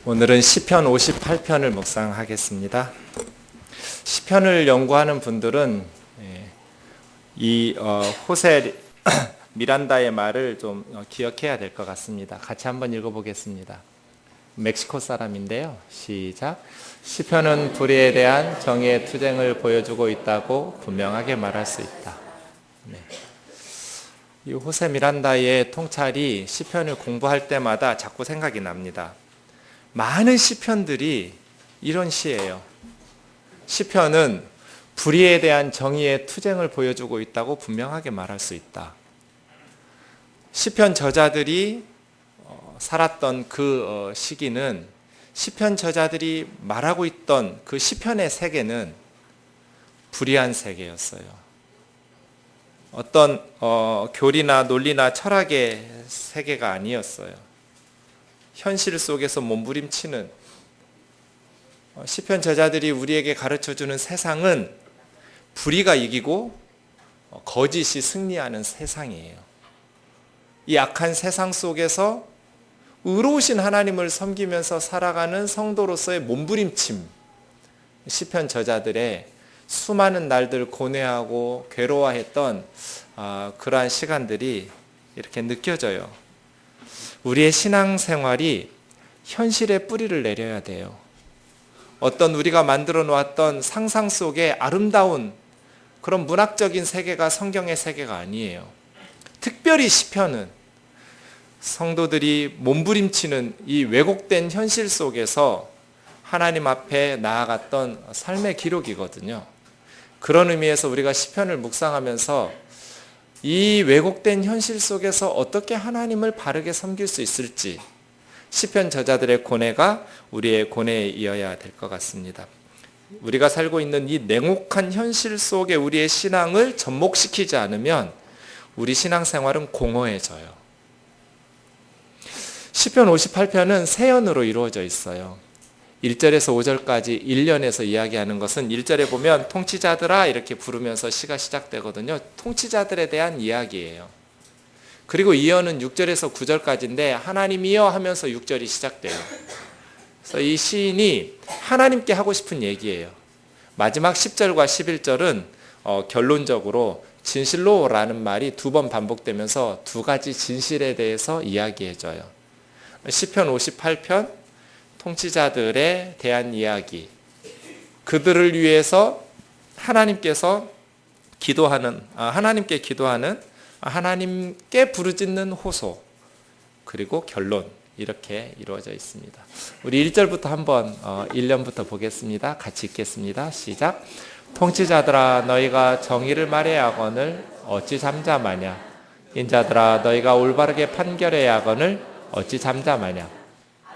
오늘은 시편 58편을 묵상하겠습니다. 시편을 연구하는 분들은 이 호세 미란다의 말을 좀 기억해야 될 것 같습니다. 같이 한번 읽어보겠습니다. 멕시코 사람인데요. 시작. 시편은 불의에 대한 정의의 투쟁을 보여주고 있다고 분명하게 말할 수 있다. 이 호세 미란다의 통찰이 시편을 공부할 때마다 자꾸 생각이 납니다. 많은 시편들이 이런 시예요. 시편은 불의에 대한 정의의 투쟁을 보여주고 있다고 분명하게 말할 수 있다. 시편 저자들이 살았던 그 시기는 시편 저자들이 말하고 있던 그 시편의 세계는 불의한 세계였어요. 어떤 교리나 논리나 철학의 세계가 아니었어요. 현실 속에서 몸부림치는 시편 저자들이 우리에게 가르쳐주는 세상은 불의가 이기고 거짓이 승리하는 세상이에요. 이 악한 세상 속에서 의로우신 하나님을 섬기면서 살아가는 성도로서의 몸부림침, 시편 저자들의 수많은 날들 고뇌하고 괴로워했던 그러한 시간들이 이렇게 느껴져요. 우리의 신앙생활이 현실에 뿌리를 내려야 돼요. 어떤 우리가 만들어 놓았던 상상 속의 아름다운 그런 문학적인 세계가 성경의 세계가 아니에요. 특별히 시편은 성도들이 몸부림치는 이 왜곡된 현실 속에서 하나님 앞에 나아갔던 삶의 기록이거든요. 그런 의미에서 우리가 시편을 묵상하면서 이 왜곡된 현실 속에서 어떻게 하나님을 바르게 섬길 수 있을지 시편 저자들의 고뇌가 우리의 고뇌이어야 될 것 같습니다. 우리가 살고 있는 이 냉혹한 현실 속에 우리의 신앙을 접목시키지 않으면 우리 신앙생활은 공허해져요. 시편 58편은 세연으로 이루어져 있어요. 1절에서 5절까지 1년에서 이야기하는 것은 1절에 보면 통치자들아 이렇게 부르면서 시가 시작되거든요. 통치자들에 대한 이야기예요. 그리고 2연은 6절에서 9절까지인데 하나님이여 하면서 6절이 시작돼요. 그래서 이 시인이 하나님께 하고 싶은 얘기예요. 마지막 10절과 11절은 결론적으로 진실로라는 말이 2번 반복되면서 두 가지 진실에 대해서 이야기해줘요. 시편 58편 통치자들에 대한 이야기, 그들을 위해서 하나님께서 하나님께 기도하는, 하나님께 부르짖는 호소, 그리고 결론, 이렇게 이루어져 있습니다. 우리 1절부터 한번 1년부터 보겠습니다. 같이 읽겠습니다. 시작. 통치자들아 너희가 정의를 말해야 하거늘 어찌 잠잠하냐. 인자들아 너희가 올바르게 판결해야 하거늘 어찌 잠잠하냐.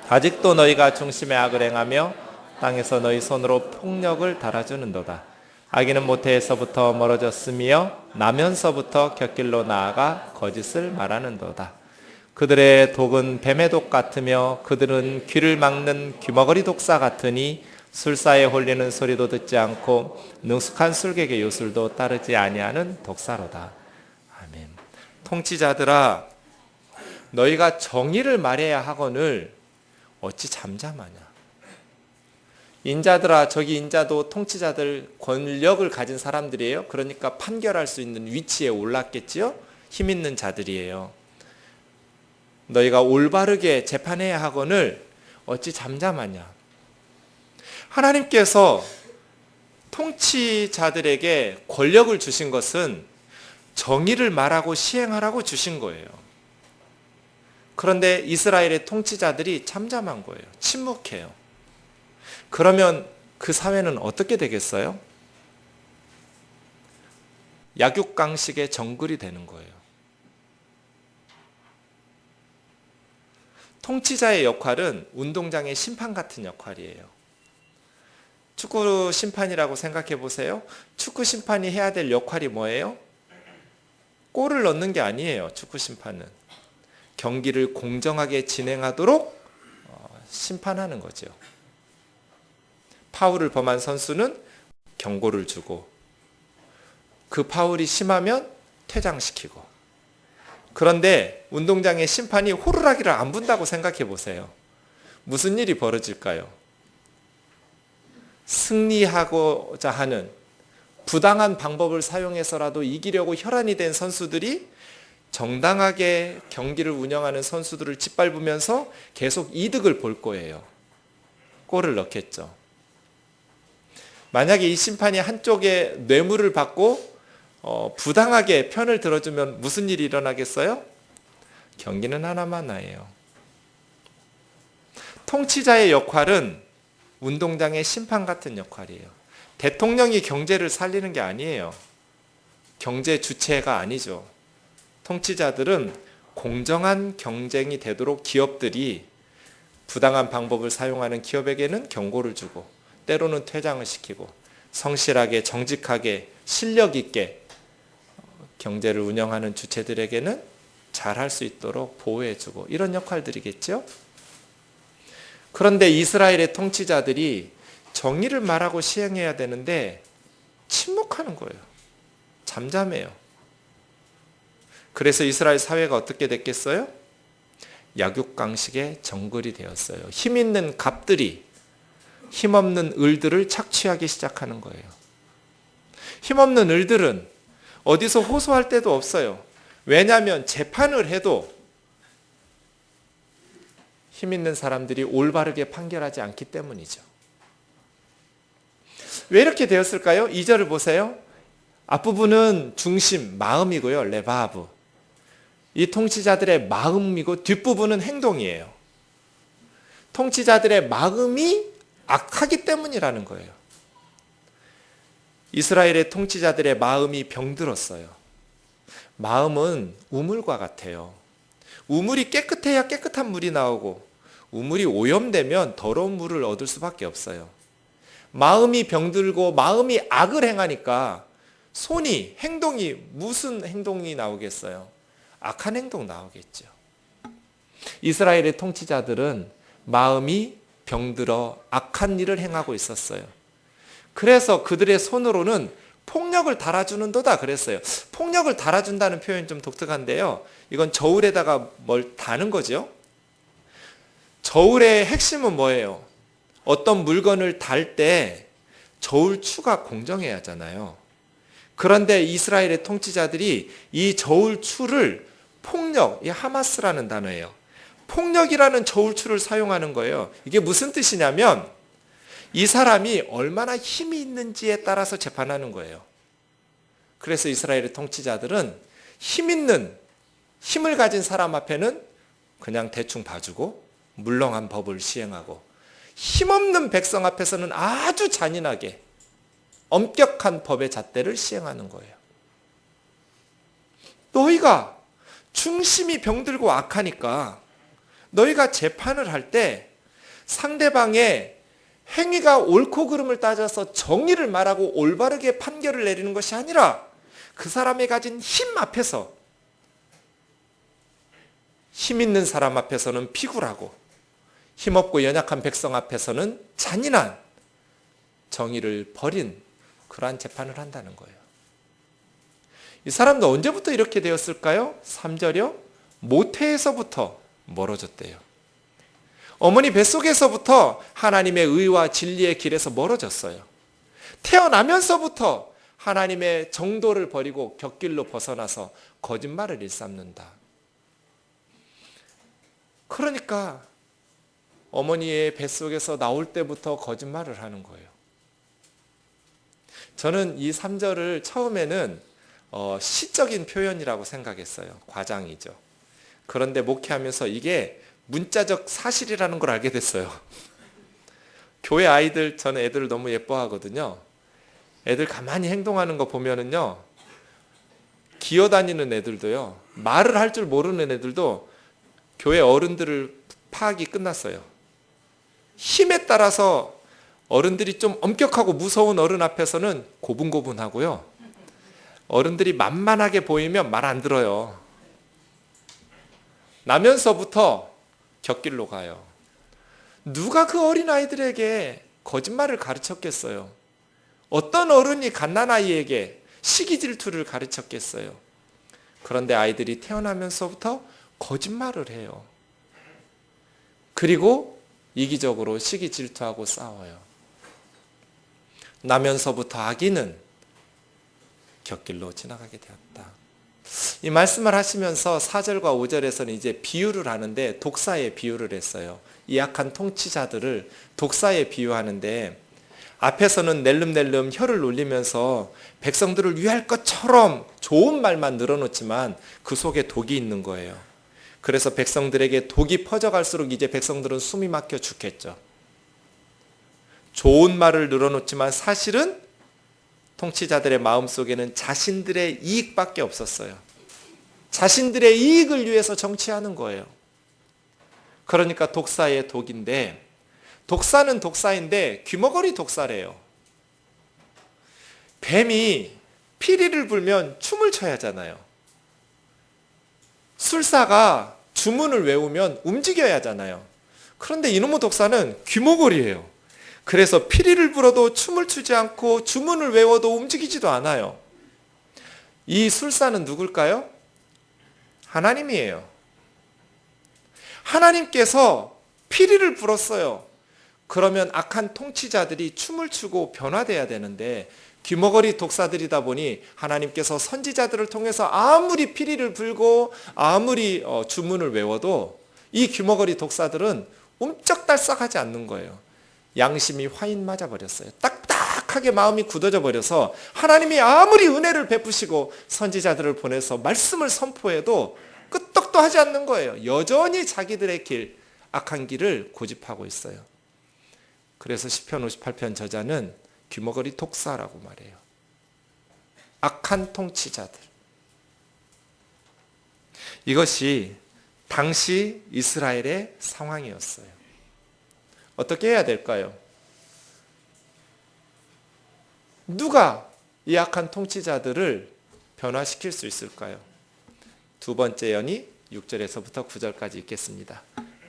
아직도 너희가 중심에 악을 행하며 땅에서 너희 손으로 폭력을 달아주는도다. 악인은 모태에서부터 멀어졌으며 나면서부터 곁길로 나아가 거짓을 말하는도다. 그들의 독은 뱀의 독 같으며 그들은 귀를 막는 귀머거리 독사 같으니 술사에 홀리는 소리도 듣지 않고 능숙한 술객의 요술도 따르지 아니하는 독사로다. 아멘. 통치자들아 너희가 정의를 말해야 하거늘 어찌 잠잠하냐. 인자들아, 저기 인자도 통치자들 권력을 가진 사람들이에요. 그러니까 판결할 수 있는 위치에 올랐겠지요. 힘 있는 자들이에요. 너희가 올바르게 재판해야 하거늘 어찌 잠잠하냐. 하나님께서 통치자들에게 권력을 주신 것은 정의를 말하고 시행하라고 주신 거예요. 그런데 이스라엘의 통치자들이 잠잠한 거예요. 침묵해요. 그러면 그 사회는 어떻게 되겠어요? 약육강식의 정글이 되는 거예요. 통치자의 역할은 운동장의 심판 같은 역할이에요. 축구 심판이라고 생각해 보세요. 축구 심판이 해야 될 역할이 뭐예요? 골을 넣는 게 아니에요. 축구 심판은. 경기를 공정하게 진행하도록 심판하는 거죠. 파울을 범한 선수는 경고를 주고 그 파울이 심하면 퇴장시키고. 그런데 운동장의 심판이 호루라기를 안 분다고 생각해 보세요. 무슨 일이 벌어질까요? 승리하고자 하는 부당한 방법을 사용해서라도 이기려고 혈안이 된 선수들이 정당하게 경기를 운영하는 선수들을 짓밟으면서 계속 이득을 볼 거예요. 골을 넣겠죠. 만약에 이 심판이 한쪽에 뇌물을 받고 부당하게 편을 들어주면 무슨 일이 일어나겠어요? 경기는 하나만 나예요. 통치자의 역할은 운동장의 심판 같은 역할이에요. 대통령이 경제를 살리는 게 아니에요. 경제 주체가 아니죠. 통치자들은 공정한 경쟁이 되도록 기업들이 부당한 방법을 사용하는 기업에게는 경고를 주고 때로는 퇴장을 시키고 성실하게 정직하게 실력 있게 경제를 운영하는 주체들에게는 잘할 수 있도록 보호해주고 이런 역할들이겠죠. 그런데 이스라엘의 통치자들이 정의를 말하고 시행해야 되는데 침묵하는 거예요. 잠잠해요. 그래서 이스라엘 사회가 어떻게 됐겠어요? 약육강식의 정글이 되었어요. 힘 있는 갑들이 힘없는 을들을 착취하기 시작하는 거예요. 힘없는 을들은 어디서 호소할 데도 없어요. 왜냐하면 재판을 해도 힘 있는 사람들이 올바르게 판결하지 않기 때문이죠. 왜 이렇게 되었을까요? 2절을 보세요. 앞부분은 중심, 마음이고요. 레바하브. 이 통치자들의 마음이고 뒷부분은 행동이에요. 통치자들의 마음이 악하기 때문이라는 거예요. 이스라엘의 통치자들의 마음이 병들었어요. 마음은 우물과 같아요. 우물이 깨끗해야 깨끗한 물이 나오고 우물이 오염되면 더러운 물을 얻을 수밖에 없어요. 마음이 병들고 마음이 악을 행하니까 행동이 무슨 행동이 나오겠어요? 악한 행동 나오겠죠. 이스라엘의 통치자들은 마음이 병들어 악한 일을 행하고 있었어요. 그래서 그들의 손으로는 폭력을 달아주는도다 그랬어요. 폭력을 달아준다는 표현이 좀 독특한데요. 이건 저울에다가 뭘 다는 거죠. 저울의 핵심은 뭐예요? 어떤 물건을 달 때 저울추가 공정해야 하잖아요. 그런데 이스라엘의 통치자들이 이 저울추를 폭력, 이 하마스라는 단어예요. 폭력이라는 저울추를 사용하는 거예요. 이게 무슨 뜻이냐면 이 사람이 얼마나 힘이 있는지에 따라서 재판하는 거예요. 그래서 이스라엘의 통치자들은 힘을 가진 사람 앞에는 그냥 대충 봐주고 물렁한 법을 시행하고 힘없는 백성 앞에서는 아주 잔인하게 엄격한 법의 잣대를 시행하는 거예요. 너희가 중심이 병들고 악하니까 너희가 재판을 할 때 상대방의 행위가 옳고 그름을 따져서 정의를 말하고 올바르게 판결을 내리는 것이 아니라 그 사람이 가진 힘 앞에서 힘 있는 사람 앞에서는 피굴하고 힘없고 연약한 백성 앞에서는 잔인한 정의를 버린 그러한 재판을 한다는 거예요. 이 사람도 언제부터 이렇게 되었을까요? 3절이요. 모태에서부터 멀어졌대요. 어머니 뱃속에서부터 하나님의 의와 진리의 길에서 멀어졌어요. 태어나면서부터 하나님의 정도를 버리고 곁길로 벗어나서 거짓말을 일삼는다. 그러니까 어머니의 뱃속에서 나올 때부터 거짓말을 하는 거예요. 저는 이 3절을 처음에는 시적인 표현이라고 생각했어요. 과장이죠. 그런데 목회하면서 이게 문자적 사실이라는 걸 알게 됐어요. 교회 아이들, 저는 애들을 너무 예뻐하거든요. 애들 가만히 행동하는 거 보면은요, 기어다니는 애들도요, 말을 할 줄 모르는 애들도 교회 어른들을 파악이 끝났어요. 힘에 따라서 어른들이 좀 엄격하고 무서운 어른 앞에서는 고분고분하고요. 어른들이 만만하게 보이면 말 안 들어요. 나면서부터 곁길로 가요. 누가 그 어린아이들에게 거짓말을 가르쳤겠어요? 어떤 어른이 갓난아이에게 시기 질투를 가르쳤겠어요? 그런데 아이들이 태어나면서부터 거짓말을 해요. 그리고 이기적으로 시기 질투하고 싸워요. 나면서부터 악인은 곁길로 지나가게 되었다. 이 말씀을 하시면서 4절과 5절에서는 이제 비유를 하는데 독사에 비유를 했어요. 이 악한 통치자들을 독사에 비유하는데 앞에서는 낼름낼름 혀를 놀리면서 백성들을 위할 것처럼 좋은 말만 늘어놓지만 그 속에 독이 있는 거예요. 그래서 백성들에게 독이 퍼져갈수록 이제 백성들은 숨이 막혀 죽겠죠. 좋은 말을 늘어놓지만 사실은 통치자들의 마음속에는 자신들의 이익밖에 없었어요. 자신들의 이익을 위해서 정치하는 거예요. 그러니까 독사의 독인데, 독사는 독사인데 귀머거리 독사래요. 뱀이 피리를 불면 춤을 춰야 하잖아요. 술사가 주문을 외우면 움직여야 하잖아요. 그런데 이놈의 독사는 귀머거리예요. 그래서 피리를 불어도 춤을 추지 않고 주문을 외워도 움직이지도 않아요. 이 술사는 누굴까요? 하나님이에요. 하나님께서 피리를 불었어요. 그러면 악한 통치자들이 춤을 추고 변화돼야 되는데 귀머거리 독사들이다 보니 하나님께서 선지자들을 통해서 아무리 피리를 불고 아무리 주문을 외워도 이 귀머거리 독사들은 움쩍달싹하지 않는 거예요. 양심이 화인 맞아버렸어요. 딱딱하게 마음이 굳어져 버려서 하나님이 아무리 은혜를 베푸시고 선지자들을 보내서 말씀을 선포해도 끄떡도 하지 않는 거예요. 여전히 자기들의 길, 악한 길을 고집하고 있어요. 그래서 시편 58편 저자는 귀머거리 독사라고 말해요. 악한 통치자들. 이것이 당시 이스라엘의 상황이었어요. 어떻게 해야 될까요? 누가 이 악한 통치자들을 변화시킬 수 있을까요? 두 번째 연이 6절에서부터 9절까지 읽겠습니다.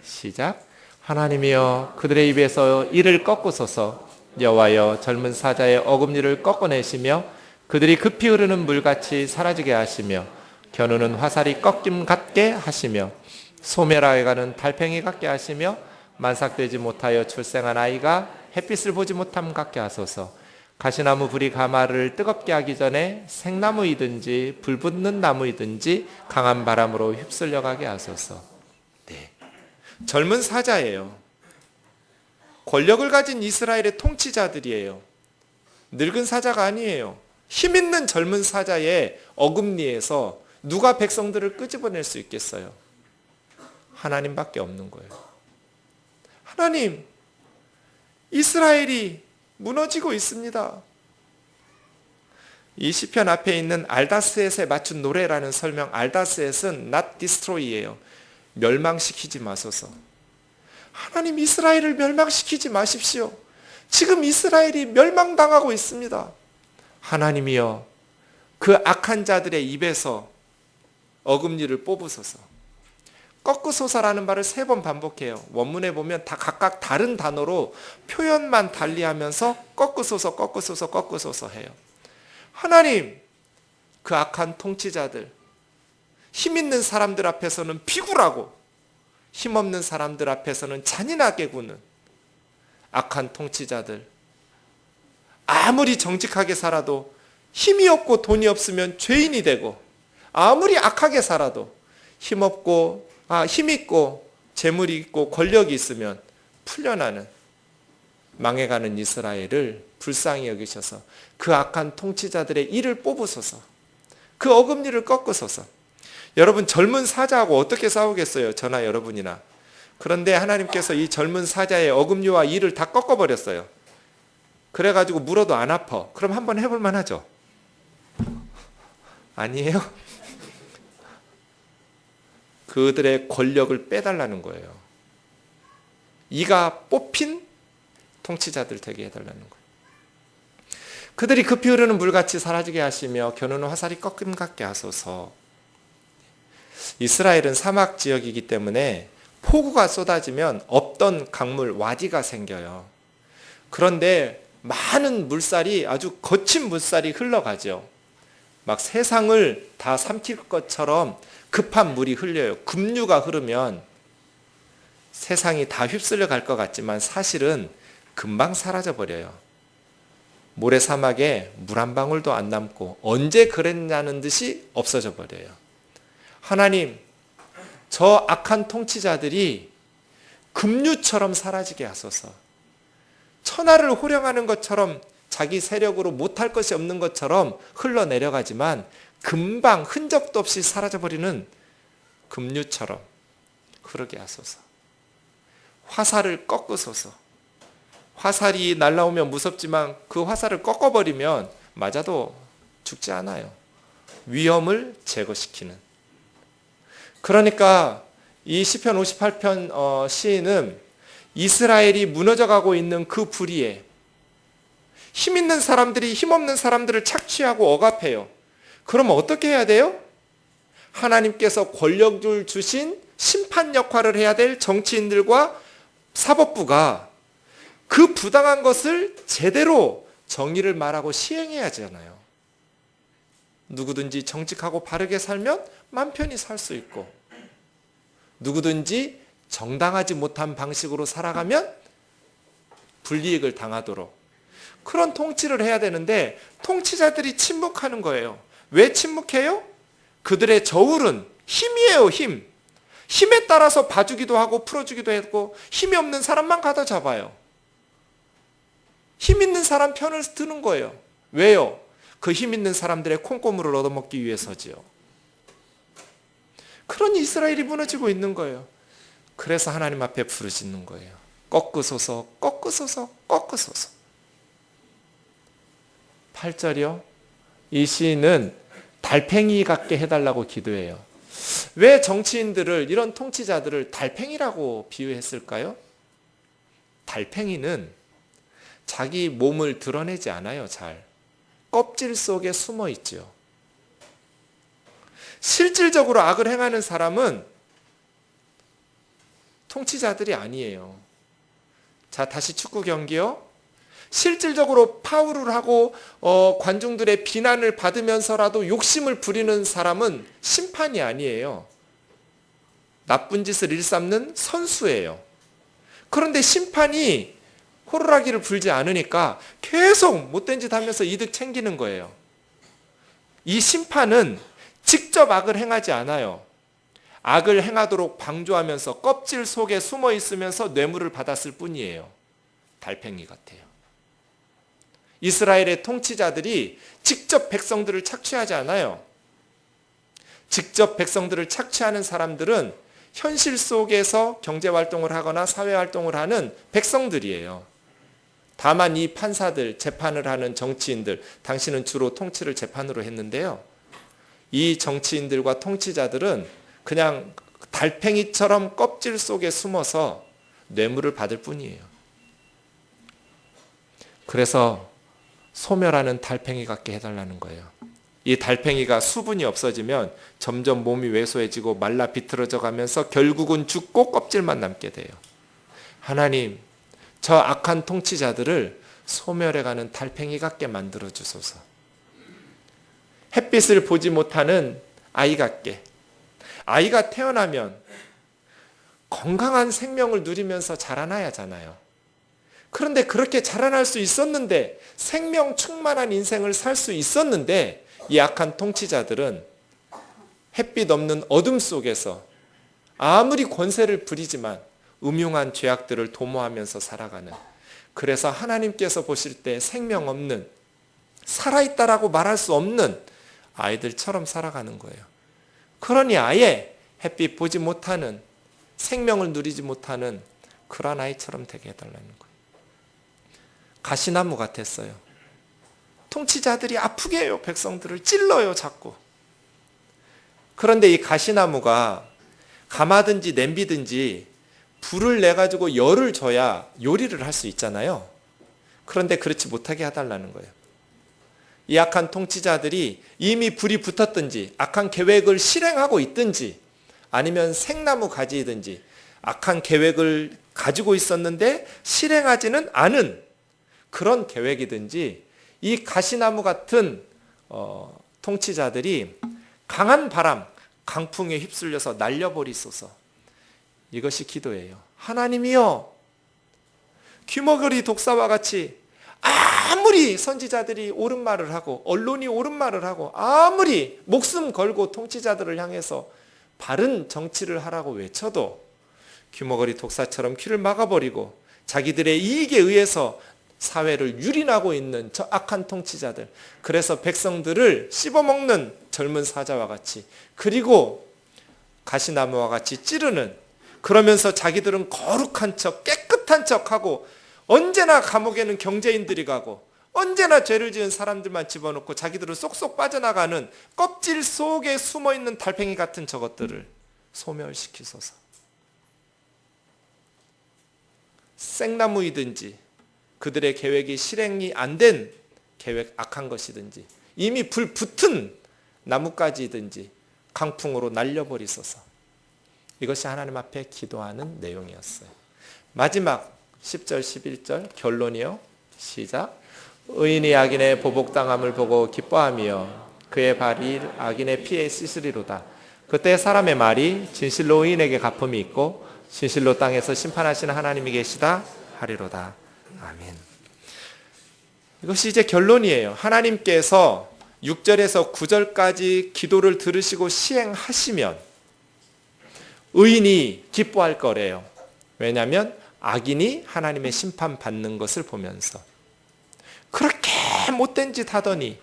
시작. 하나님이여 그들의 입에서 이를 꺾으소서. 여호와여 젊은 사자의 어금니를 꺾어내시며 그들이 급히 흐르는 물같이 사라지게 하시며 겨누는 화살이 꺾임 같게 하시며 소멸하여 가는 달팽이 같게 하시며 만삭되지 못하여 출생한 아이가 햇빛을 보지 못함 같게 하소서. 가시나무 불이 가마를 뜨겁게 하기 전에 생나무이든지 불 붙는 나무이든지 강한 바람으로 휩쓸려 가게 하소서. 네. 젊은 사자예요. 권력을 가진 이스라엘의 통치자들이에요. 늙은 사자가 아니에요. 힘 있는 젊은 사자의 어금니에서 누가 백성들을 끄집어낼 수 있겠어요? 하나님밖에 없는 거예요. 하나님, 이스라엘이 무너지고 있습니다. 이 시편 앞에 있는 알다스엣에 맞춘 노래라는 설명, 알다스엣은 not destroy예요. 멸망시키지 마소서. 하나님, 이스라엘을 멸망시키지 마십시오. 지금 이스라엘이 멸망당하고 있습니다. 하나님이여 그 악한 자들의 입에서 어금니를 뽑으소서. 꺾으소서라는 말을 3번 반복해요. 원문에 보면 다 각각 다른 단어로 표현만 달리하면서 꺾으소서 꺾으소서 꺾으소서 해요. 하나님, 그 악한 통치자들, 힘 있는 사람들 앞에서는 비굴하고 힘없는 사람들 앞에서는 잔인하게 구는 악한 통치자들, 아무리 정직하게 살아도 힘이 없고 돈이 없으면 죄인이 되고, 아무리 악하게 살아도 힘 있고 재물이 있고 권력이 있으면 풀려나는 망해가는 이스라엘을 불쌍히 여기셔서 그 악한 통치자들의 이를 뽑으소서. 그 어금니를 꺾으소서. 여러분, 젊은 사자하고 어떻게 싸우겠어요? 저나 여러분이나. 그런데 하나님께서 이 젊은 사자의 어금니와 이를 다 꺾어버렸어요. 그래가지고 물어도 안 아파. 그럼 한번 해볼 만하죠? 아니에요? 그들의 권력을 빼달라는 거예요. 이가 뽑힌 통치자들 되게 해달라는 거예요. 그들이 급히 흐르는 물같이 사라지게 하시며 겨누는 화살이 꺾임 같게 하소서. 이스라엘은 사막 지역이기 때문에 폭우가 쏟아지면 없던 강물 와디가 생겨요. 그런데 많은 물살이, 아주 거친 물살이 흘러가죠. 막 세상을 다 삼킬 것처럼 급한 물이 흘려요. 급류가 흐르면 세상이 다 휩쓸려 갈 것 같지만 사실은 금방 사라져 버려요. 모래사막에 물 한 방울도 안 남고 언제 그랬냐는 듯이 없어져 버려요. 하나님, 저 악한 통치자들이 급류처럼 사라지게 하소서. 천하를 호령하는 것처럼 자기 세력으로 못할 것이 없는 것처럼 흘러내려가지만 금방 흔적도 없이 사라져버리는 급류처럼 흐르게 하소서. 화살을 꺾으소서. 화살이 날라오면 무섭지만 그 화살을 꺾어버리면 맞아도 죽지 않아요. 위험을 제거시키는. 그러니까 이 시편 58편 시인은 이스라엘이 무너져가고 있는 그 불의에 힘 있는 사람들이 힘없는 사람들을 착취하고 억압해요. 그럼 어떻게 해야 돼요? 하나님께서 권력을 주신 심판 역할을 해야 될 정치인들과 사법부가 그 부당한 것을 제대로 정의를 말하고 시행해야 하잖아요. 누구든지 정직하고 바르게 살면 맘 편히 살 수 있고, 누구든지 정당하지 못한 방식으로 살아가면 불이익을 당하도록 그런 통치를 해야 되는데 통치자들이 침묵하는 거예요. 왜 침묵해요? 그들의 저울은 힘이에요. 힘. 힘에 따라서 봐주기도 하고 풀어주기도 하고 힘이 없는 사람만 가다 잡아요. 힘 있는 사람 편을 드는 거예요. 왜요? 그 힘 있는 사람들의 콩고물을 얻어먹기 위해서지요. 그러니 이스라엘이 무너지고 있는 거예요. 그래서 하나님 앞에 부르짖는 거예요. 꺾으소서, 꺾으소서, 꺾으소서. 8절이요. 이 시인은 달팽이 같게 해달라고 기도해요. 왜 정치인들을, 이런 통치자들을 달팽이라고 비유했을까요? 달팽이는 자기 몸을 드러내지 않아요. 잘. 껍질 속에 숨어 있죠. 실질적으로 악을 행하는 사람은 통치자들이 아니에요. 자, 다시 축구 경기요. 실질적으로 파울을 하고 관중들의 비난을 받으면서라도 욕심을 부리는 사람은 심판이 아니에요. 나쁜 짓을 일삼는 선수예요. 그런데 심판이 호루라기를 불지 않으니까 계속 못된 짓 하면서 이득 챙기는 거예요. 이 심판은 직접 악을 행하지 않아요. 악을 행하도록 방조하면서 껍질 속에 숨어 있으면서 뇌물을 받았을 뿐이에요. 달팽이 같아요. 이스라엘의 통치자들이 직접 백성들을 착취하지 않아요. 직접 백성들을 착취하는 사람들은 현실 속에서 경제활동을 하거나 사회활동을 하는 백성들이에요. 다만 이 판사들, 재판을 하는 정치인들, 당신은 주로 통치를 재판으로 했는데요. 이 정치인들과 통치자들은 그냥 달팽이처럼 껍질 속에 숨어서 뇌물을 받을 뿐이에요. 그래서 소멸하는 달팽이 같게 해달라는 거예요. 이 달팽이가 수분이 없어지면 점점 몸이 왜소해지고 말라 비틀어져 가면서 결국은 죽고 껍질만 남게 돼요. 하나님, 저 악한 통치자들을 소멸해가는 달팽이 같게 만들어 주소서. 햇빛을 보지 못하는 아이 같게. 아이가 태어나면 건강한 생명을 누리면서 자라나야 하잖아요. 그런데 그렇게 자라날 수 있었는데, 생명 충만한 인생을 살 수 있었는데, 이 악한 통치자들은 햇빛 없는 어둠 속에서 아무리 권세를 부리지만 음흉한 죄악들을 도모하면서 살아가는, 그래서 하나님께서 보실 때 생명 없는, 살아있다라고 말할 수 없는 아이들처럼 살아가는 거예요. 그러니 아예 햇빛 보지 못하는, 생명을 누리지 못하는 그런 아이처럼 되게 해달라는 거예요. 가시나무 같았어요. 통치자들이 아프게 해요. 백성들을 찔러요, 자꾸. 그런데 이 가시나무가 가마든지 냄비든지 불을 내가지고 열을 줘야 요리를 할 수 있잖아요. 그런데 그렇지 못하게 해달라는 거예요. 이 악한 통치자들이 이미 불이 붙었든지 악한 계획을 실행하고 있든지 아니면 생나무 가지이든지 악한 계획을 가지고 있었는데 실행하지는 않은 그런 계획이든지 이 가시나무 같은 통치자들이 강한 바람, 강풍에 휩쓸려서 날려버리소서. 이것이 기도예요. 하나님이여, 귀머거리 독사와 같이 아무리 선지자들이 옳은 말을 하고 언론이 옳은 말을 하고 아무리 목숨 걸고 통치자들을 향해서 바른 정치를 하라고 외쳐도 귀머거리 독사처럼 귀를 막아버리고 자기들의 이익에 의해서 사회를 유린하고 있는 저 악한 통치자들, 그래서 백성들을 씹어먹는 젊은 사자와 같이, 그리고 가시나무와 같이 찌르는, 그러면서 자기들은 거룩한 척 깨끗한 척하고 언제나 감옥에는 경제인들이 가고 언제나 죄를 지은 사람들만 집어넣고 자기들은 쏙쏙 빠져나가는 껍질 속에 숨어있는 달팽이 같은 저것들을 소멸시키소서. 생나무이든지 그들의 계획이 실행이 안 된 계획, 악한 것이든지 이미 불 붙은 나뭇가지이든지 강풍으로 날려버리소서. 이것이 하나님 앞에 기도하는 내용이었어요. 마지막 10절 11절 결론이요. 시작. 의인이 악인의 보복당함을 보고 기뻐하며 그의 발이 악인의 피에 씻으리로다. 그때 사람의 말이 진실로 의인에게 갚음이 있고 진실로 땅에서 심판하시는 하나님이 계시다 하리로다. 아멘. 이것이 이제 결론이에요. 하나님께서 6절에서 9절까지 기도를 들으시고 시행하시면 의인이 기뻐할 거래요. 왜냐하면 악인이 하나님의 심판받는 것을 보면서 그렇게 못된 짓 하더니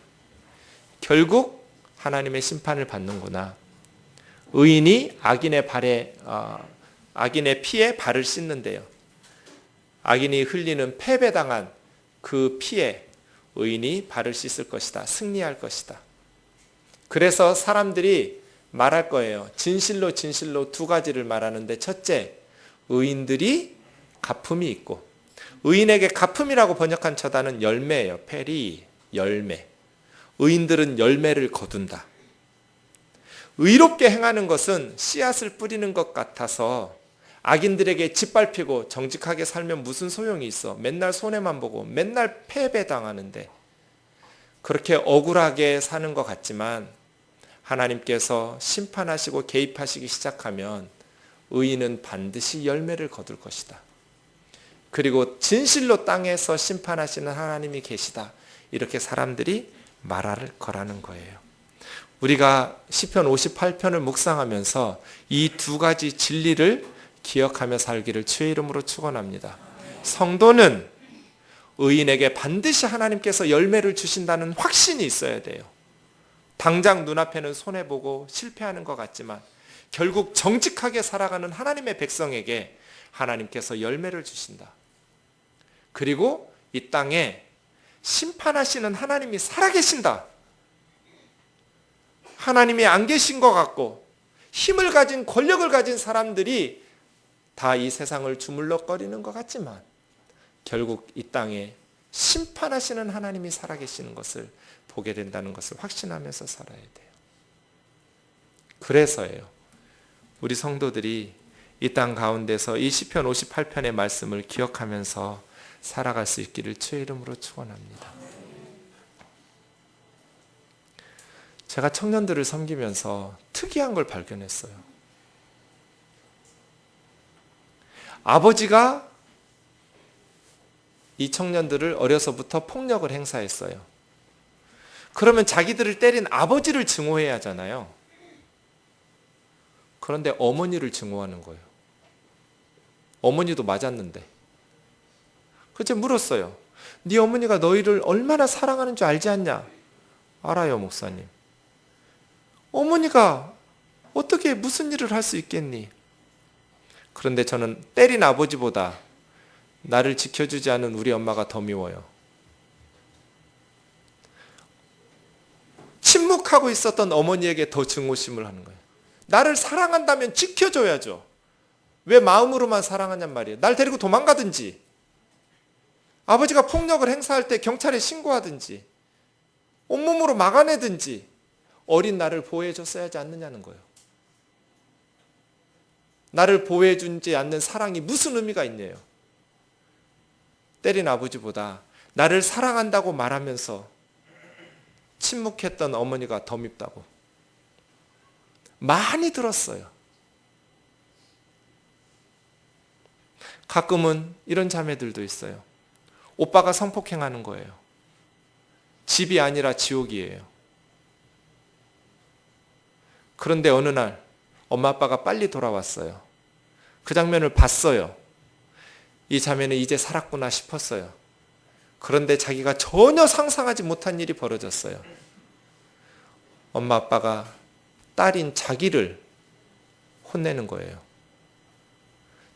결국 하나님의 심판을 받는구나. 의인이 악인의 피에 발을 씻는데요. 악인이 흘리는 패배당한 그 피에 의인이 발을 씻을 것이다. 승리할 것이다. 그래서 사람들이 말할 거예요. 진실로 진실로 두 가지를 말하는데, 첫째, 의인들이 갚음이 있고, 의인에게 갚음이라고 번역한 처단은 열매예요. 페리, 열매. 의인들은 열매를 거둔다. 의롭게 행하는 것은 씨앗을 뿌리는 것 같아서 악인들에게 짓밟히고 정직하게 살면 무슨 소용이 있어. 맨날 손해만 보고 맨날 패배당하는데, 그렇게 억울하게 사는 것 같지만 하나님께서 심판하시고 개입하시기 시작하면 의인은 반드시 열매를 거둘 것이다. 그리고 진실로 땅에서 심판하시는 하나님이 계시다. 이렇게 사람들이 말할 거라는 거예요. 우리가 시편 58편을 묵상하면서 이 두 가지 진리를 기억하며 살기를 주의 이름으로 축원합니다. 성도는 의인에게 반드시 하나님께서 열매를 주신다는 확신이 있어야 돼요. 당장 눈앞에는 손해보고 실패하는 것 같지만 결국 정직하게 살아가는 하나님의 백성에게 하나님께서 열매를 주신다. 그리고 이 땅에 심판하시는 하나님이 살아계신다. 하나님이 안 계신 것 같고 힘을 가진, 권력을 가진 사람들이 다 이 세상을 주물럭거리는 것 같지만 결국 이 땅에 심판하시는 하나님이 살아계시는 것을 보게 된다는 것을 확신하면서 살아야 돼요. 그래서예요. 우리 성도들이 이 땅 가운데서 이 시편 58편의 말씀을 기억하면서 살아갈 수 있기를 주의 이름으로 축원합니다. 제가 청년들을 섬기면서 특이한 걸 발견했어요. 아버지가 이 청년들을 어려서부터 폭력을 행사했어요. 그러면 자기들을 때린 아버지를 증오해야 하잖아요. 그런데 어머니를 증오하는 거예요. 어머니도 맞았는데. 그래서 물었어요. 네 어머니가 너희를 얼마나 사랑하는 줄 알지 않냐? 알아요, 목사님. 어머니가 어떻게 무슨 일을 할 수 있겠니? 그런데 저는 때린 아버지보다 나를 지켜주지 않은 우리 엄마가 더 미워요. 침묵하고 있었던 어머니에게 더 증오심을 하는 거예요. 나를 사랑한다면 지켜줘야죠. 왜 마음으로만 사랑하냔 말이에요. 날 데리고 도망가든지, 아버지가 폭력을 행사할 때 경찰에 신고하든지, 온몸으로 막아내든지 어린 나를 보호해줬어야 하지 않느냐는 거예요. 나를 보호해주지 않는 사랑이 무슨 의미가 있냐요. 때린 아버지보다 나를 사랑한다고 말하면서 침묵했던 어머니가 더 밉다고 많이 들었어요. 가끔은 이런 자매들도 있어요. 오빠가 성폭행하는 거예요. 집이 아니라 지옥이에요. 그런데 어느 날 엄마 아빠가 빨리 돌아왔어요. 그 장면을 봤어요. 이 자매는 이제 살았구나 싶었어요. 그런데 자기가 전혀 상상하지 못한 일이 벌어졌어요. 엄마 아빠가 딸인 자기를 혼내는 거예요.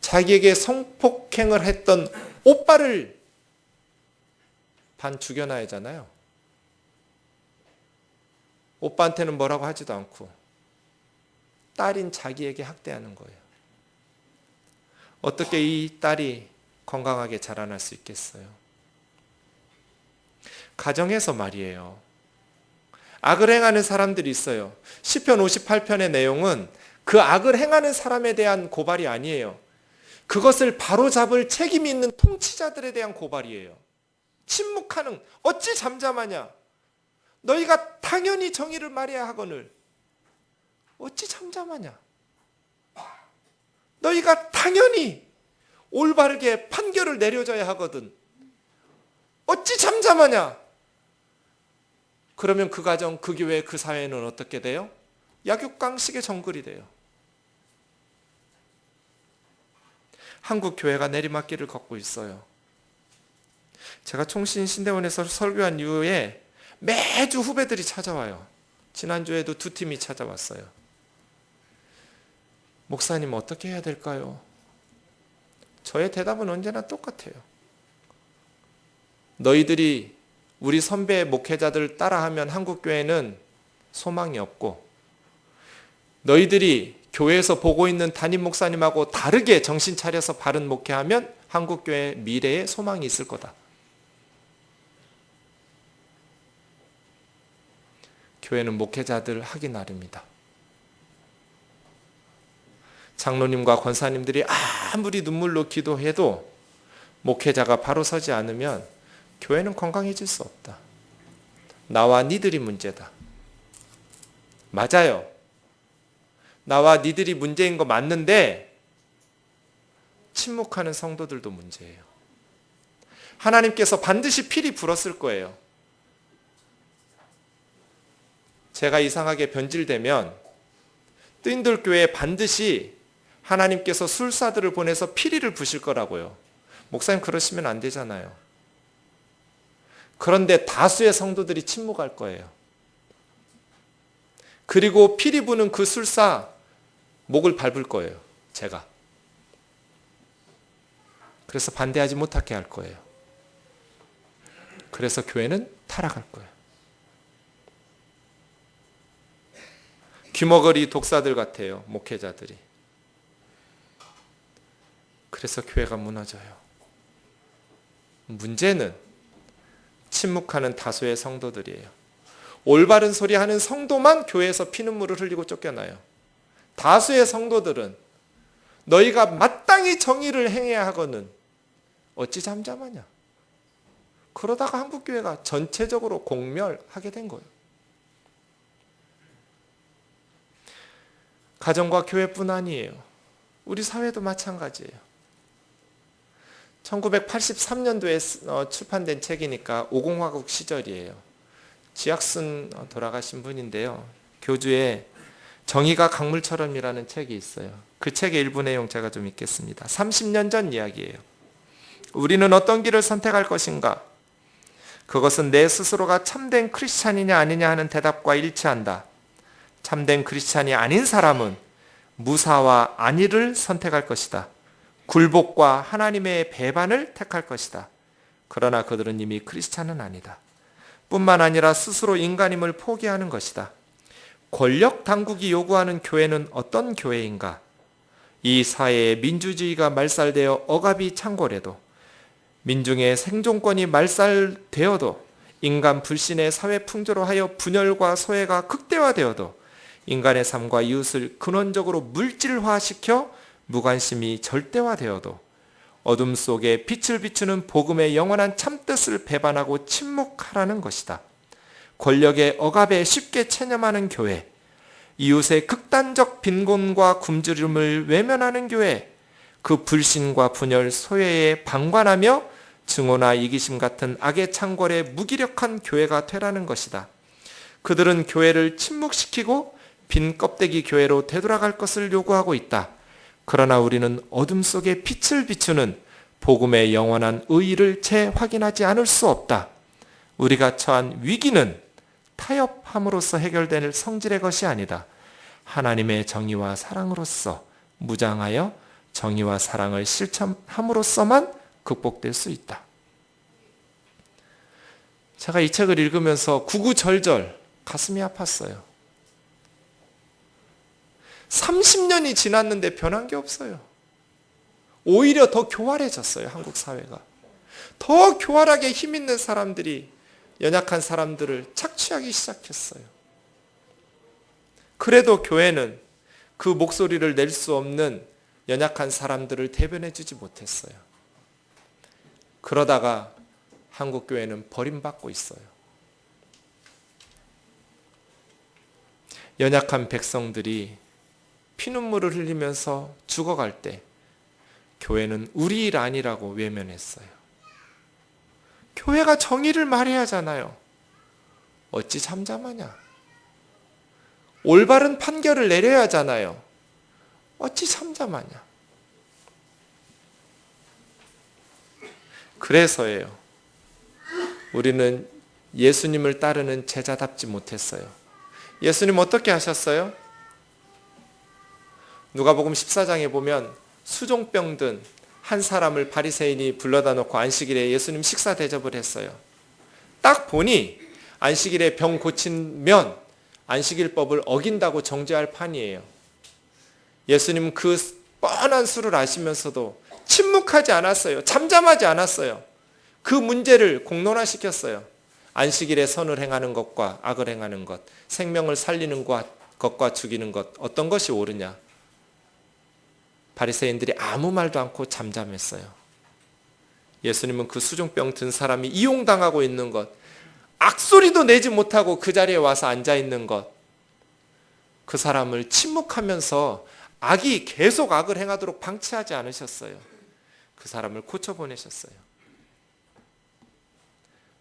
자기에게 성폭행을 했던 오빠를 반 죽여놔야 하잖아요. 오빠한테는 뭐라고 하지도 않고 딸인 자기에게 학대하는 거예요. 어떻게 이 딸이 건강하게 자라날 수 있겠어요? 가정에서 말이에요. 악을 행하는 사람들이 있어요. 시편 58편의 내용은 그 악을 행하는 사람에 대한 고발이 아니에요. 그것을 바로잡을 책임이 있는 통치자들에 대한 고발이에요. 침묵하는, 어찌 잠잠하냐? 너희가 당연히 정의를 말해야 하거늘 어찌 잠잠하냐? 너희가 당연히 올바르게 판결을 내려줘야 하거든 어찌 잠잠하냐? 그러면 그 가정, 그 교회, 그 사회는 어떻게 돼요? 약육강식의 정글이 돼요. 한국 교회가 내리막길을 걷고 있어요. 제가 총신 신대원에서 설교한 이후에 매주 후배들이 찾아와요. 지난주에도 2팀이 찾아왔어요. 목사님 어떻게 해야 될까요? 저의 대답은 언제나 똑같아요. 너희들이 우리 선배 목회자들 따라하면 한국교회는 소망이 없고, 너희들이 교회에서 보고 있는 담임 목사님하고 다르게 정신 차려서 바른 목회하면 한국교회 미래에 소망이 있을 거다. 교회는 목회자들 하기 나름이다. 장로님과 권사님들이 아무리 눈물로 기도해도 목회자가 바로 서지 않으면 교회는 건강해질 수 없다. 나와 니들이 문제다. 맞아요. 나와 니들이 문제인 거 맞는데 침묵하는 성도들도 문제예요. 하나님께서 반드시 필이 불었을 거예요. 제가 이상하게 변질되면 뜨인들 교회에 반드시 하나님께서 술사들을 보내서 피리를 부실 거라고요. 목사님 그러시면 안 되잖아요. 그런데 다수의 성도들이 침묵할 거예요. 그리고 피리 부는 그 술사 목을 밟을 거예요. 제가. 그래서 반대하지 못하게 할 거예요. 그래서 교회는 타락할 거예요. 귀머거리 독사들 같아요. 목회자들이. 그래서 교회가 무너져요. 문제는 침묵하는 다수의 성도들이에요. 올바른 소리 하는 성도만 교회에서 피눈물을 흘리고 쫓겨나요. 다수의 성도들은 너희가 마땅히 정의를 행해야 하거든 어찌 잠잠하냐? 그러다가 한국교회가 전체적으로 공멸하게 된 거예요. 가정과 교회뿐 아니에요. 우리 사회도 마찬가지예요. 1983년도에 출판된 책이니까 오공화국 시절이에요. 지학순 돌아가신 분인데요. 교주의 정의가 강물처럼이라는 책이 있어요. 그 책의 일부 내용 제가 좀 읽겠습니다. 30년 전 이야기예요. 우리는 어떤 길을 선택할 것인가? 그것은 내 스스로가 참된 크리스찬이냐 아니냐 하는 대답과 일치한다. 참된 크리스찬이 아닌 사람은 무사와 안위를 선택할 것이다. 굴복과 하나님의 배반을 택할 것이다. 그러나 그들은 이미 크리스찬은 아니다. 뿐만 아니라 스스로 인간임을 포기하는 것이다. 권력 당국이 요구하는 교회는 어떤 교회인가? 이 사회에 민주주의가 말살되어 억압이 창궐해도, 민중의 생존권이 말살되어도, 인간 불신의 사회 풍조로 하여 분열과 소외가 극대화되어도, 인간의 삶과 이웃을 근원적으로 물질화시켜 무관심이 절대화되어도, 어둠 속에 빛을 비추는 복음의 영원한 참뜻을 배반하고 침묵하라는 것이다. 권력의 억압에 쉽게 체념하는 교회, 이웃의 극단적 빈곤과 굶주림을 외면하는 교회, 그 불신과 분열, 소외에 방관하며 증오나 이기심 같은 악의 창궐에 무기력한 교회가 되라는 것이다. 그들은 교회를 침묵시키고 빈 껍데기 교회로 되돌아갈 것을 요구하고 있다. 그러나 우리는 어둠 속에 빛을 비추는 복음의 영원한 의의를 재확인하지 않을 수 없다. 우리가 처한 위기는 타협함으로써 해결될 성질의 것이 아니다. 하나님의 정의와 사랑으로서 무장하여 정의와 사랑을 실천함으로써만 극복될 수 있다. 제가 이 책을 읽으면서 구구절절 가슴이 아팠어요. 30년이 지났는데 변한 게 없어요. 오히려 더 교활해졌어요, 한국 사회가. 더 교활하게 힘 있는 사람들이 연약한 사람들을 착취하기 시작했어요. 그래도 교회는 그 목소리를 낼 수 없는 연약한 사람들을 대변해 주지 못했어요. 그러다가 한국 교회는 버림받고 있어요. 연약한 백성들이 피눈물을 흘리면서 죽어갈 때 교회는 우리 일 아니라고 외면했어요. 교회가 정의를 말해야 하잖아요. 어찌 잠잠하냐? 올바른 판결을 내려야 하잖아요. 어찌 잠잠하냐? 그래서예요. 우리는 예수님을 따르는 제자답지 못했어요. 예수님 어떻게 하셨어요? 누가복음 14장에 보면 수종병 든 한 사람을 바리새인이 불러다 놓고 안식일에 예수님 식사 대접을 했어요. 딱 보니 안식일에 병 고치면 안식일법을 어긴다고 정죄할 판이에요. 예수님은 그 뻔한 수를 아시면서도 침묵하지 않았어요. 잠잠하지 않았어요. 그 문제를 공론화시켰어요. 안식일에 선을 행하는 것과 악을 행하는 것, 생명을 살리는 것과 죽이는 것, 어떤 것이 옳으냐? 바리새인들이 아무 말도 않고 잠잠했어요. 예수님은 그 수종병 든 사람이 이용당하고 있는 것, 악소리도 내지 못하고 그 자리에 와서 앉아있는 것, 그 사람을 침묵하면서 악이 계속 악을 행하도록 방치하지 않으셨어요. 그 사람을 고쳐보내셨어요.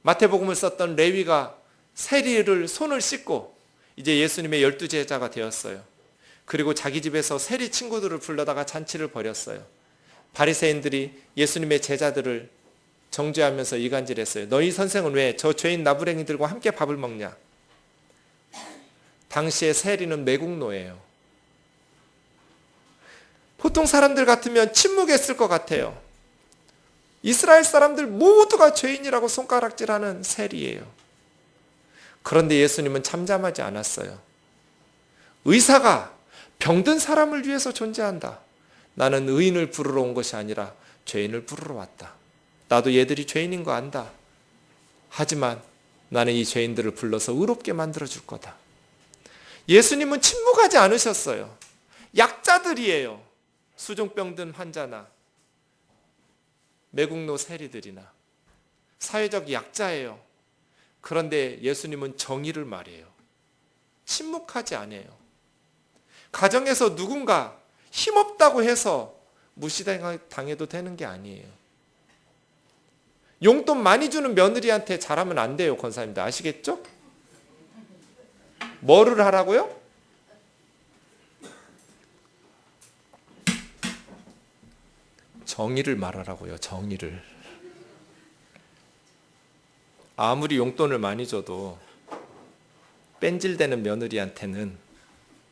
마태복음을 썼던 레위가 세리를 손을 씻고 이제 예수님의 12제자가 되었어요. 그리고 자기 집에서 세리 친구들을 불러다가 잔치를 벌였어요. 바리새인들이 예수님의 제자들을 정죄하면서 이간질했어요. 너희 선생은 왜 저 죄인 나부랭이들과 함께 밥을 먹냐? 당시에 세리는 매국노예요. 보통 사람들 같으면 침묵했을 것 같아요. 이스라엘 사람들 모두가 죄인이라고 손가락질하는 세리예요. 그런데 예수님은 잠잠하지 않았어요. 의사가 병든 사람을 위해서 존재한다. 나는 의인을 부르러 온 것이 아니라 죄인을 부르러 왔다. 나도 얘들이 죄인인 거 안다. 하지만 나는 이 죄인들을 불러서 의롭게 만들어 줄 거다. 예수님은 침묵하지 않으셨어요. 약자들이에요. 수종병 든 환자나 매국노 세리들이나 사회적 약자예요. 그런데 예수님은 정의를 말해요. 침묵하지 않아요. 가정에서 누군가 힘없다고 해서 무시당해도 되는 게 아니에요. 용돈 많이 주는 며느리한테 잘하면 안 돼요, 권사님들. 아시겠죠? 뭐를 하라고요? 정의를 말하라고요, 정의를. 아무리 용돈을 많이 줘도 뺀질대는 며느리한테는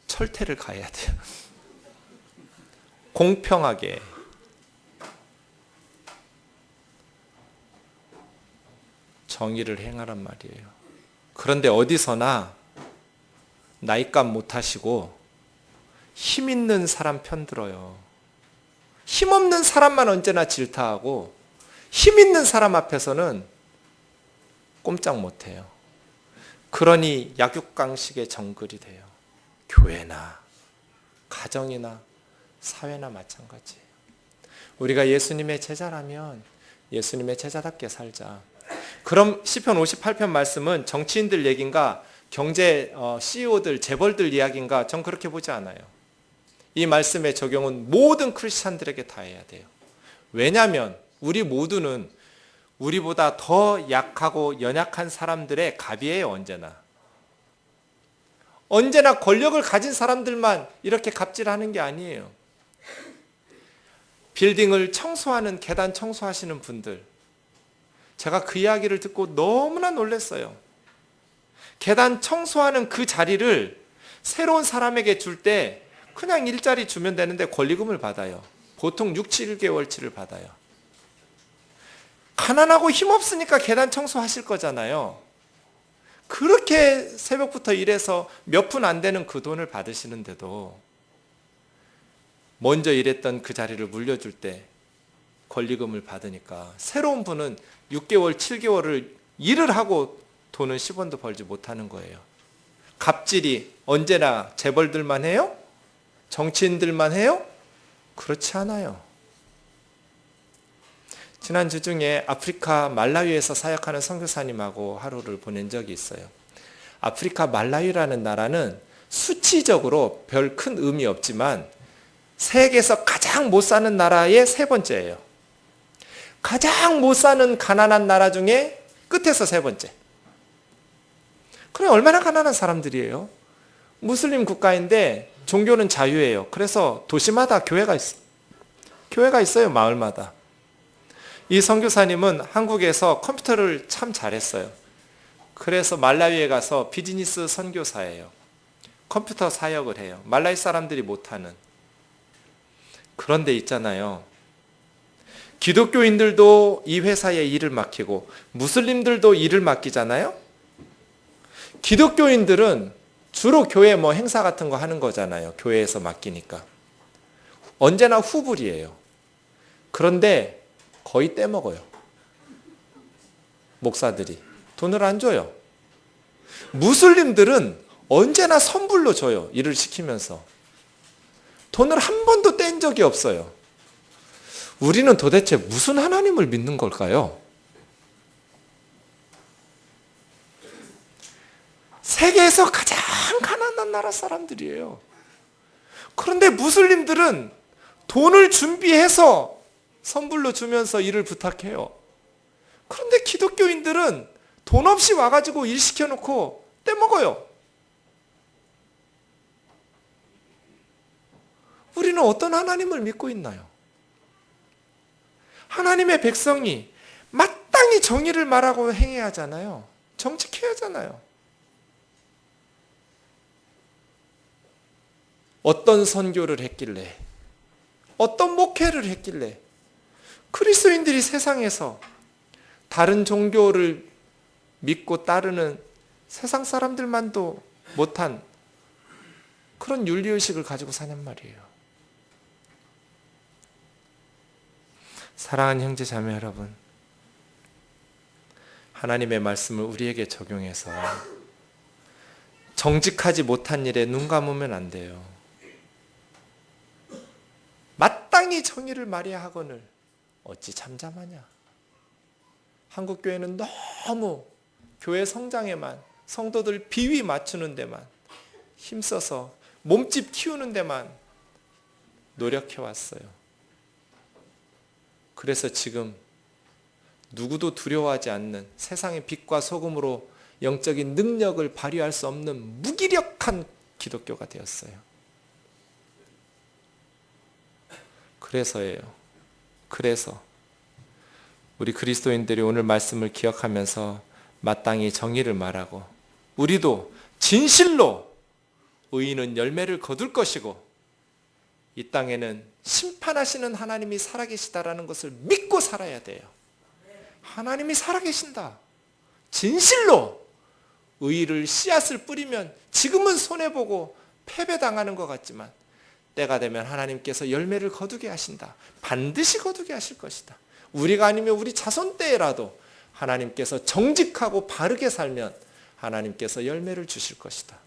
철퇴를 가해야 돼요. 공평하게. 정의를 행하란 말이에요. 그런데 어디서나 나이값 못하시고 힘 있는 사람 편들어요. 힘없는 사람만 언제나 질타하고 힘 있는 사람 앞에서는 꼼짝 못해요. 그러니 약육강식의 정글이 돼요. 교회나 가정이나 사회나 마찬가지예요. 우리가 예수님의 제자라면 예수님의 제자답게 살자. 그럼 시편 58편 말씀은 정치인들 얘기인가 경제 CEO들 재벌들 이야기인가? 전 그렇게 보지 않아요. 이 말씀의 적용은 모든 크리스찬들에게 다 해야 돼요. 왜냐하면 우리 모두는 우리보다 더 약하고 연약한 사람들의 갑이에요. 언제나 권력을 가진 사람들만 이렇게 갑질하는 게 아니에요. 빌딩을 청소하는, 계단 청소하시는 분들, 제가 그 이야기를 듣고 너무나 놀랐어요. 계단 청소하는 그 자리를 새로운 사람에게 줄 때 그냥 일자리 주면 되는데 권리금을 받아요. 보통 6, 7개월치를 받아요. 가난하고 힘없으니까 계단 청소하실 거잖아요. 그렇게 새벽부터 일해서 몇 푼 안 되는 그 돈을 받으시는데도 먼저 일했던 그 자리를 물려줄 때 권리금을 받으니까 새로운 분은 6개월, 7개월을 일을 하고 돈은 10원도 벌지 못하는 거예요. 갑질이 언제나 재벌들만 해요? 정치인들만 해요? 그렇지 않아요. 지난주 중에 아프리카 말라위에서 사역하는 선교사님하고 하루를 보낸 적이 있어요. 아프리카 말라위라는 나라는 수치적으로 별 큰 의미 없지만 세계에서 가장 못 사는 나라의 3번째예요. 가장 못 사는 가난한 나라 중에 끝에서 3번째. 그럼 얼마나 가난한 사람들이에요? 무슬림 국가인데 종교는 자유예요. 그래서 도시마다 교회가 있어요. 교회가 있어요, 마을마다. 이 선교사님은 한국에서 컴퓨터를 참 잘했어요. 그래서 말라위에 가서 비즈니스 선교사예요. 컴퓨터 사역을 해요. 말라위 사람들이 못하는. 그런데 있잖아요. 기독교인들도 이 회사에 일을 맡기고 무슬림들도 일을 맡기잖아요. 기독교인들은 주로 교회 행사 같은 거 하는 거잖아요. 교회에서 맡기니까. 언제나 후불이에요. 그런데 거의 떼먹어요. 목사들이. 돈을 안 줘요. 무슬림들은 언제나 선불로 줘요. 일을 시키면서. 돈을 한 번도 뗀 적이 없어요. 우리는 도대체 무슨 하나님을 믿는 걸까요? 세계에서 가장 가난한 나라 사람들이에요. 그런데 무슬림들은 돈을 준비해서 선불로 주면서 일을 부탁해요. 그런데 기독교인들은 돈 없이 와가지고 일 시켜놓고 떼먹어요. 우리는 어떤 하나님을 믿고 있나요? 하나님의 백성이 마땅히 정의를 말하고 행해야 하잖아요. 정직해야 하잖아요. 어떤 선교를 했길래, 어떤 목회를 했길래 그리스도인들이 세상에서 다른 종교를 믿고 따르는 세상 사람들만도 못한 그런 윤리의식을 가지고 사냔 말이에요. 사랑하는 형제 자매 여러분, 하나님의 말씀을 우리에게 적용해서 정직하지 못한 일에 눈 감으면 안 돼요. 마땅히 정의를 말해야 하거늘 어찌 잠잠하냐. 한국교회는 너무 교회 성장에만, 성도들 비위 맞추는 데만 힘써서 몸집 키우는 데만 노력해왔어요. 그래서 지금 누구도 두려워하지 않는 세상의 빛과 소금으로 영적인 능력을 발휘할 수 없는 무기력한 기독교가 되었어요. 그래서예요. 그래서 우리 그리스도인들이 오늘 말씀을 기억하면서 마땅히 정의를 말하고 우리도 진실로 의인은 열매를 거둘 것이고 이 땅에는 심판하시는 하나님이 살아계시다라는 것을 믿고 살아야 돼요. 하나님이 살아계신다. 진실로 의의를 씨앗을 뿌리면 지금은 손해보고 패배당하는 것 같지만 때가 되면 하나님께서 열매를 거두게 하신다. 반드시 거두게 하실 것이다. 우리가 아니면 우리 자손 때라도 하나님께서 정직하고 바르게 살면 하나님께서 열매를 주실 것이다.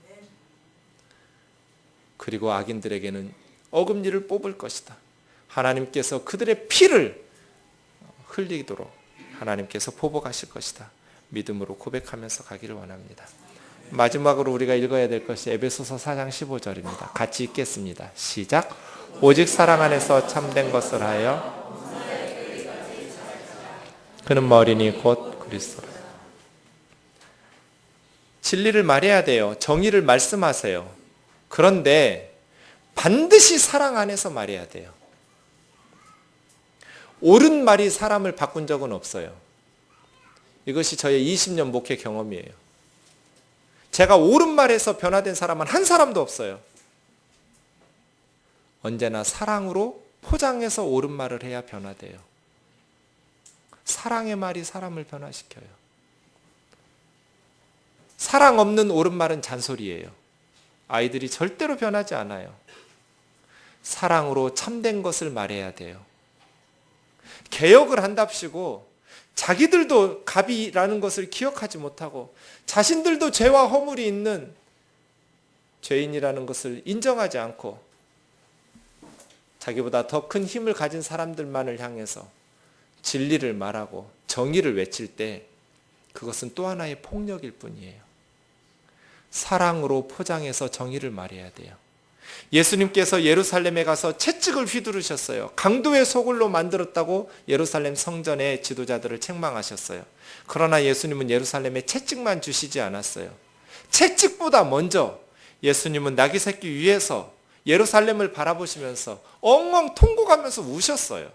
그리고 악인들에게는 어금니를 뽑을 것이다. 하나님께서 그들의 피를 흘리도록 하나님께서 보복하실 것이다. 믿음으로 고백하면서 가기를 원합니다. 마지막으로 우리가 읽어야 될 것이 에베소서 4장 15절입니다. 같이 읽겠습니다. 시작. 오직 사랑 안에서 참된 것을 하여 그는 머리니 곧 그리스도라. 진리를 말해야 돼요. 정의를 말씀하세요. 그런데 반드시 사랑 안에서 말해야 돼요. 옳은 말이 사람을 바꾼 적은 없어요. 이것이 저의 20년 목회 경험이에요. 제가 옳은 말에서 변화된 사람은 한 사람도 없어요. 언제나 사랑으로 포장해서 옳은 말을 해야 변화돼요. 사랑의 말이 사람을 변화시켜요. 사랑 없는 옳은 말은 잔소리예요. 아이들이 절대로 변하지 않아요. 사랑으로 참된 것을 말해야 돼요. 개혁을 한답시고 자기들도 갑이라는 것을 기억하지 못하고 자신들도 죄와 허물이 있는 죄인이라는 것을 인정하지 않고 자기보다 더 큰 힘을 가진 사람들만을 향해서 진리를 말하고 정의를 외칠 때 그것은 또 하나의 폭력일 뿐이에요. 사랑으로 포장해서 정의를 말해야 돼요. 예수님께서 예루살렘에 가서 채찍을 휘두르셨어요. 강도의 소굴로 만들었다고 예루살렘 성전의 지도자들을 책망하셨어요. 그러나 예수님은 예루살렘에 채찍만 주시지 않았어요. 채찍보다 먼저 예수님은 나귀 새끼 위에서 예루살렘을 바라보시면서 엉엉 통곡하면서 우셨어요.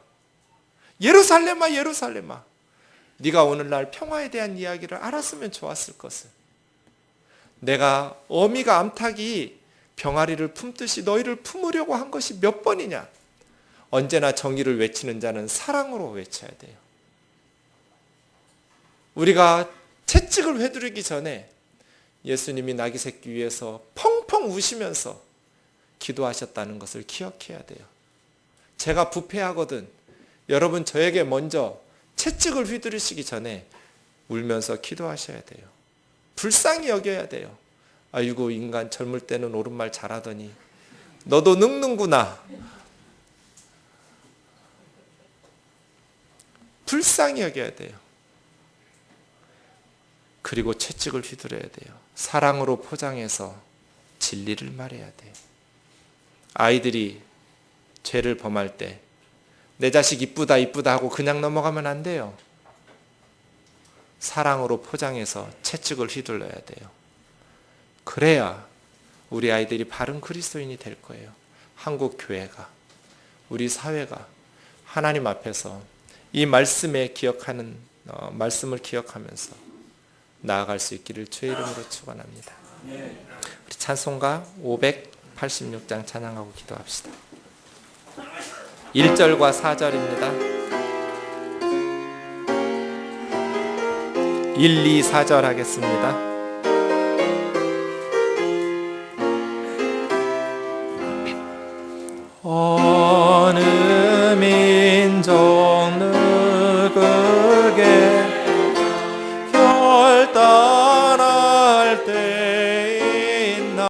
예루살렘아 예루살렘아, 네가 오늘날 평화에 대한 이야기를 알았으면 좋았을 것을. 내가 어미가 암탉이 병아리를 품듯이 너희를 품으려고 한 것이 몇 번이냐. 언제나 정의를 외치는 자는 사랑으로 외쳐야 돼요. 우리가 채찍을 휘두르기 전에 예수님이 나귀 새끼 위에서 펑펑 우시면서 기도하셨다는 것을 기억해야 돼요. 제가 부패하거든 여러분 저에게 먼저 채찍을 휘두르시기 전에 울면서 기도하셔야 돼요. 불쌍히 여겨야 돼요. 아이고 인간 젊을 때는 옳은 말 잘하더니 너도 늙는구나. 불쌍히 여겨야 돼요. 그리고 채찍을 휘두르야 돼요. 사랑으로 포장해서 진리를 말해야 돼요. 아이들이 죄를 범할 때 내 자식 이쁘다 이쁘다 하고 그냥 넘어가면 안 돼요. 사랑으로 포장해서 채찍을 휘둘러야 돼요. 그래야 우리 아이들이 바른 그리스도인이 될 거예요. 한국 교회가, 우리 사회가 하나님 앞에서 이 말씀을 기억하면서 나아갈 수 있기를 주의 이름으로 축원합니다. 우리 찬송가 586장 찬양하고 기도합시다. 1절과 4절입니다. 1, 2, 4절 하겠습니다.